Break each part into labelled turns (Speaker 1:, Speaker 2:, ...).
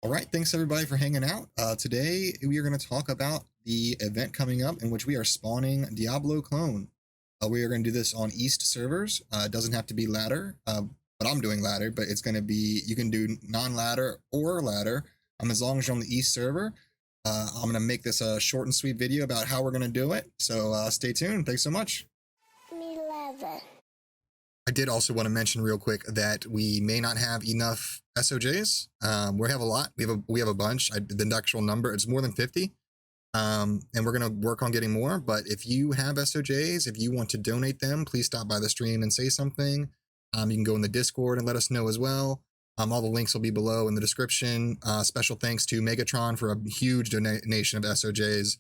Speaker 1: All right, thanks everybody for hanging out. Today we are going to talk about the event coming up in which we are spawning Diablo Clone. We are going to do this on East servers. It doesn't have to be ladder, but I'm doing ladder, but it's going to be, you can do non-ladder or ladder as long as you're on the East server. I'm going to make this a short and sweet video about how we're going to do it. So stay tuned. Thanks so much.
Speaker 2: Me 11.
Speaker 1: I did also want to mention real quick that we may not have enough SoJs. We have a lot. We have a bunch. The actual number, it's more than 50. And we're going to work on getting more. But if you have SoJs, if you want to donate them, please stop by the stream and say something. You can go in the Discord and let us know as well. All the links will be below in the description. Special thanks to Megatron for a huge donation of SoJs.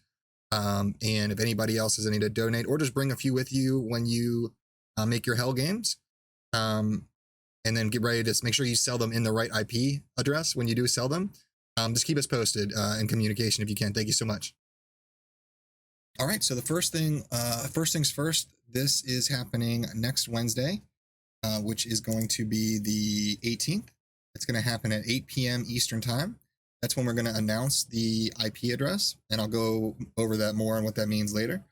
Speaker 1: And if anybody else has any to donate, or just bring a few with you when you make your hell games, and then get ready to make sure you sell them in the right IP address when you do sell them. Just keep us posted in communication if you can. Thank you so much. All right, so the first things first, this is happening next Wednesday, which is going to be the 18th. It's going to happen at 8 p.m. Eastern time. That's when we're going to announce the IP address, and I'll go over that more and what that means later.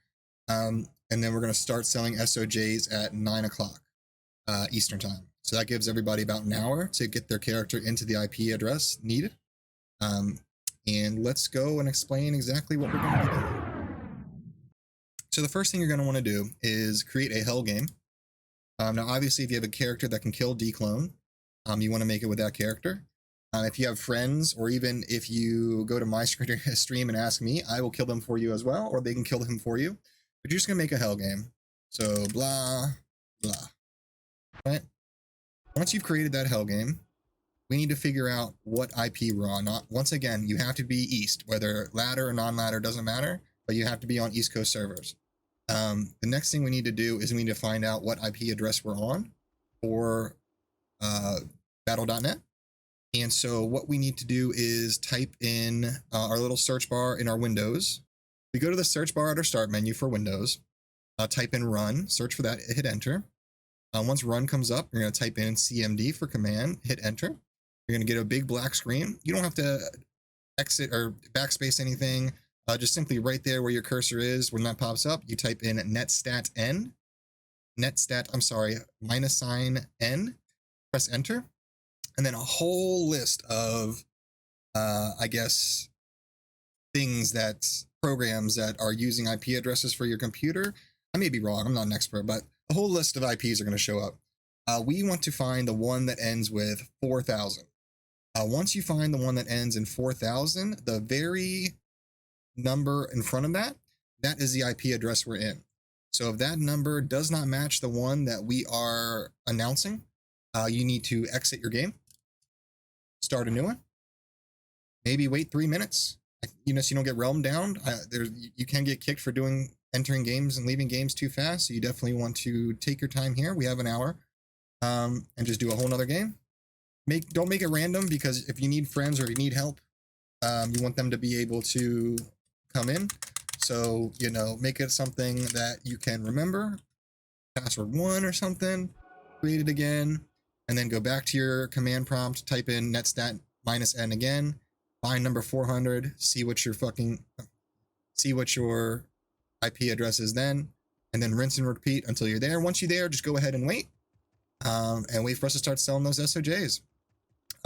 Speaker 1: And then we're going to start selling SoJs at 9 o'clock Eastern time. So that gives everybody about an hour to get their character into the IP address needed. And let's go and explain exactly what we're going to be doing. So the first thing you're going to want to do is create a hell game. Now, obviously, if you have a character that can kill dclone, you want to make it with that character. If you have friends, or even if you go to my stream and ask me, I will kill them for you as well, or they can kill him for you. But you're just going to make a hell game. So blah, blah. Right? Once you've created that hell game, we need to figure out what IP we're on. Once again, you have to be East, whether ladder or non-ladder doesn't matter, but you have to be on East Coast servers. The next thing we need to do is we need to find out what IP address we're on for battle.net. And so what we need to do is type in our little search bar in our Windows. We go to the search bar at our start menu for Windows, type in run, search for that, hit enter. Once run comes up, you're going to type in CMD for command, hit enter. You're going to get a big black screen. You don't have to exit or backspace anything. Just simply right there where your cursor is, when that pops up, you type in minus sign N, press enter. And then a whole list of, I guess, programs that are using IP addresses for your computer. I may be wrong, I'm not an expert, but a whole list of IPs are going to show up. We want to find the one that ends with 4000. Once you find the one that ends in 4000, the very number in front of that, that is the IP address we're in. So if that number does not match the one that we are announcing, you need to exit your game, start a new one, maybe wait 3 minutes, so you don't get realm down. You can get kicked for entering games and leaving games too fast, so you definitely want to take your time here. We have an hour, and just do a whole nother game. Don't make it random, because if you need friends or if you need help, you want them to be able to come in. So, make it something that you can remember, password 1 or something, create it again, and then go back to your command prompt, type in netstat minus n again, find number 400, see what your IP address is then, and then rinse and repeat until you're there. Once you're there, just go ahead and wait for us to start selling those SoJs.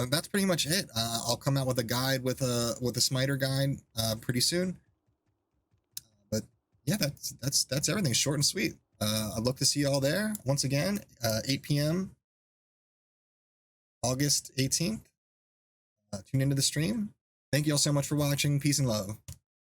Speaker 1: That's pretty much it. I'll come out with a guide with a smiter guide pretty soon. But yeah, that's everything. Short and sweet. I'd love to see you all there. Once again, 8 p.m. August 18th. Tune into the stream. Thank you all so much for watching. Peace and love.